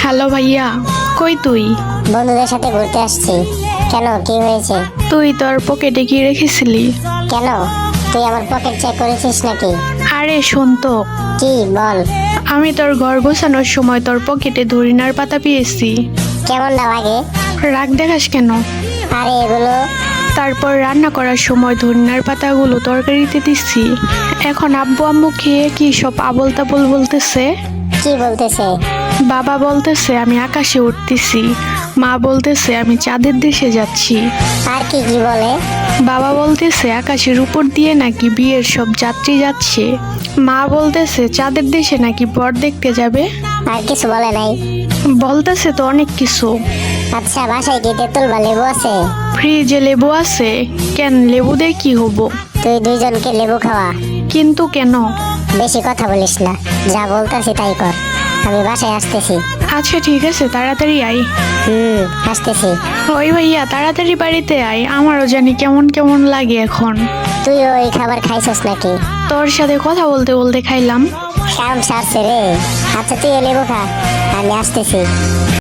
Hello ভাইয়া, কই তুই? বন্ধুদের সাথে ঘুরতে আসছি। কেন, কি হয়েছে? তুই তোর পকেটে কি রেখেছিলি? কেন, তুই আমার পকেট চেক করেছিস নাকি? আরে শোন তো, কি বল। আমি তোর ঘর গোছানোর সময় তোর পকেটে ধরিনার পাতা পেয়েছি। কেমন না লাগে? রাগ দেখাস কেন? আরে এগুলো তারপর রান্না করার সময় ধনিয়ার পাতাগুলো তরকারিতে দিচ্ছি। এখন আব্বু আম্মু খেয়ে কি সব আবোল তাবোল বলতেছে। কি বলতেছে? বাবা বলতেছে আমি আকাশে উঠতেছি, মা বলতেছে আমি চাঁদের দেশে যাচ্ছি। আর কি কি বলে? বাবা বলতেছে আকাশের উপর দিয়ে নাকি বিয়ের সব যাত্রী যাচ্ছে, মা বলতেছে চাঁদের দেশে নাকি বর দেখতে যাবে। আর কিছু বলে নাই? বলতেছে তো অনেক কিছু। আচ্ছা, বাসায় কি তেঁতুল বা লেবু আছে? ফ্রিজে লেবু আছে। কেন, লেবু দিয়ে কি হবো? তুই দুইজনকে লেবু খাওয়া। কিন্তু কেন? বেশি কথা বলিস না, যা বলতেছি তাই কর। আমি বাসায় আসতেছি। আচ্ছা ঠিক আছে, তাড়াতাড়ি আয়। আসতেছি। ওই ভাইয়া, তাড়াতাড়ি বাড়িতে আয়, আমারও জানি কেমন কেমন লাগে এখন। তুই ওই খাবার খাইছস নাকি? তোর সাথে কথা বলতে বলতে খাইলাম। কাম সারছে রে। আচ্ছা তুই লেবু খা, আমি আসতেছি।